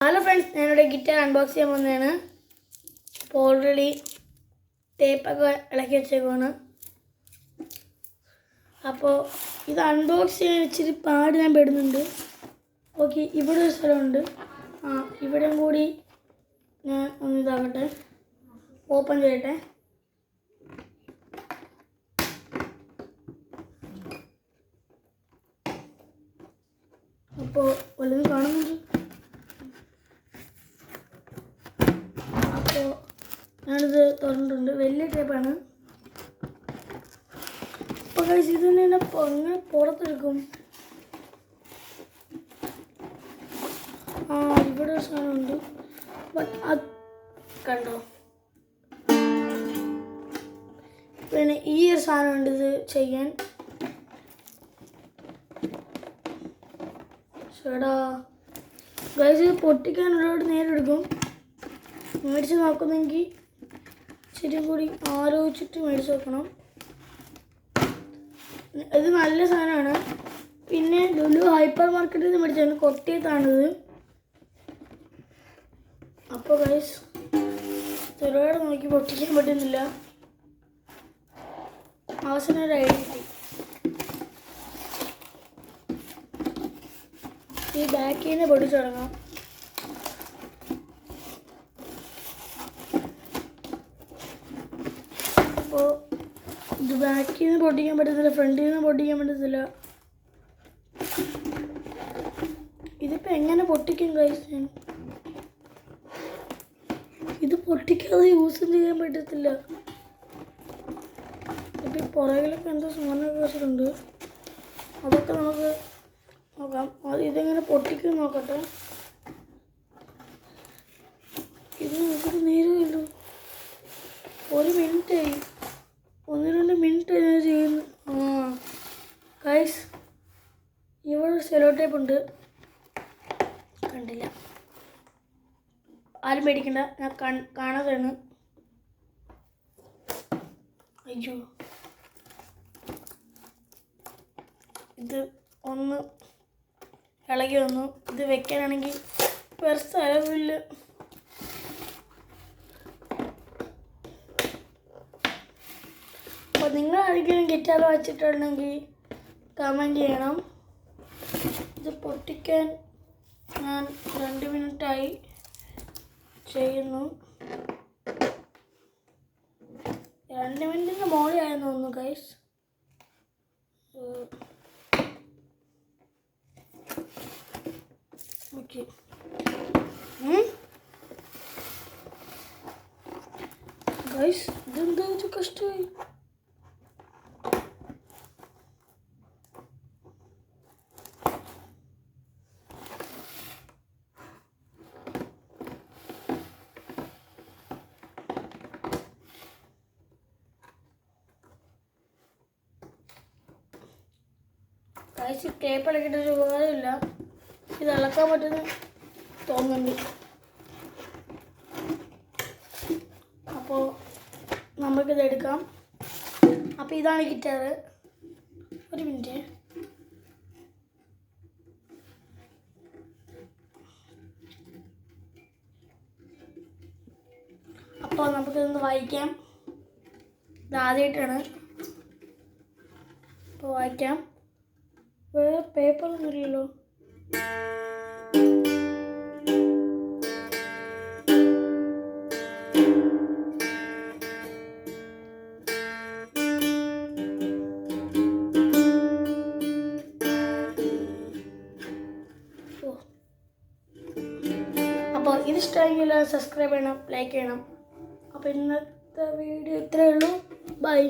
Hello friends, ഞാനിവിടെ guitar unbox ചെയ്യാൻ വന്നതാണ്. അപ്പോൾ ഓൾറെഡി ടേപ്പൊക്കെ ഇളക്കി വെച്ചേക്കുവാണ്. അപ്പോൾ ഇത് അൺബോക്സ് ചെയ്യാൻ ഇച്ചിരി പാട് ഞാൻ പെടുന്നുണ്ട്. ഓക്കെ, ഇവിടെ ഒരു സ്ഥലമുണ്ട്. ഇവിടെയും കൂടി ഞാൻ ഒന്ന് ഇതാകട്ടെ, ഓപ്പൺ ചെയ്യട്ടെ. അപ്പോൾ വല്ലതും കാണുന്നുണ്ട്. അപ്പോൾ ഞാനിത് തുറന്നിട്ടുണ്ട്. വലിയ ടേപ്പാണ്. അപ്പോൾ കഴിച്ച് ഇത് തന്നെ അങ്ങനെ പുറത്തെടുക്കും. ഇവിടെ ഒരു സാധനമുണ്ട്. ബട്ട് അത് കണ്ടോ, പിന്നെ ഈ ഒരു സാധനമുണ്ട് ഇത് ചെയ്യാൻ. ചേടാ ഗൈസ്, ഇത് പൊട്ടിക്കാൻ ഒരുപാട് നേരം എടുക്കും. മേടിച്ച് നോക്കുന്നെങ്കിൽ ശരിയും കൂടി ആലോചിച്ചിട്ട് മേടിച്ച് നോക്കണം. ഇത് നല്ല സാധനമാണ്. പിന്നെ ലുലു ഹൈപ്പർ മാർക്കറ്റിൽ നിന്ന് മേടിച്ചാണ്, കൊട്ടിയത്താണിത്. അപ്പോൾ ഗൈസ്, ഒരുപാട് നോക്കി പൊട്ടിക്കാൻ പറ്റുന്നില്ല. അവസാനം ഒരു ഐഡിയ കിട്ടി. ഈ ബാക്കിൽ നിന്ന് പൊടിച്ചു തുടങ്ങാം. അപ്പോൾ ഇത് ബാക്കിൽ നിന്ന് പൊട്ടിക്കാൻ പറ്റത്തില്ല, ഫ്രണ്ടിൽ നിന്ന് പൊട്ടിക്കാൻ പറ്റത്തില്ല. ഇതിപ്പോൾ എങ്ങനെ പൊട്ടിക്കും ഗൈസ്? ഇത് പൊട്ടിക്കാതെ യൂസ് ചെയ്യാൻ പറ്റത്തില്ല. ഇപ്പം പുറകിലൊക്കെ എന്തോ സാധനമൊക്കെ വെച്ചിട്ടുണ്ട്. അതൊക്കെ നമുക്ക് നോക്കാം. അത് ഇതെങ്ങനെ പൊട്ടിക്കും നോക്കട്ടെ. ഇത് നോക്കിയിട്ട് നേരമില്ലല്ലോ, 1 മിനിറ്റായി. 1-2 മിനിറ്റ് ഞാൻ ചെയ്യുന്നു. ഗൈസ്, ഇവിടെ സെലോ ടേപ്പ് ഉണ്ട്, കണ്ടില്ല. ആരും പേടിക്കണ്ട, ഞാൻ കാണാതെയാണ്. അയ്യോ, ഇത് ഒന്ന് ഇളകി വന്നു. ഇത് വെക്കാനാണെങ്കിൽ വേറെ സ്ഥലമില്ല. അപ്പോൾ നിങ്ങൾ ആരെങ്കിലും ഗിറ്റാർ വായിച്ചിട്ടുണ്ടെങ്കിൽ കമൻറ്റ് ചെയ്യണം. ഇത് പൊട്ടിക്കാൻ ഞാൻ 2 മിനിറ്റായി ചെയ്യുന്നു. 2 മിനിറ്റിന് മോളിയായെന്ന് തോന്നുന്നു ഗൈസ്. ഓക്കെ, ഗൈസ്, ഇതെന്താ വെച്ചാൽ കഷ്ടമായി. ഗൈസ്, ടേപ്പ് ഇളക്കിയിട്ടൊരു ഉപകാരമില്ല. ഇത് ഇളക്കാൻ പറ്റുന്ന തോന്നുന്നുണ്ട്. അപ്പോൾ നമുക്കിത് എടുക്കാം. അപ്പോൾ ഇതാണ് ഗിറ്റാർ. 1 മിനിറ്റ്. അപ്പോൾ നമുക്കിതൊന്ന് വായിക്കാം. ഇതാദ്യമായിട്ടാണ്. അപ്പോൾ വായിക്കാം. വേറെ പേപ്പറൊന്നും ഇല്ലല്ലോ. അപ്പോൾ ഇത് ഇഷ്ടമെങ്കിൽ സബ്സ്ക്രൈബ് ചെയ്യണം, ലൈക്ക് ചെയ്യണം. അപ്പോൾ ഇന്നത്തെ വീഡിയോ ഇത്രയേ ഉള്ളൂ. ബൈ.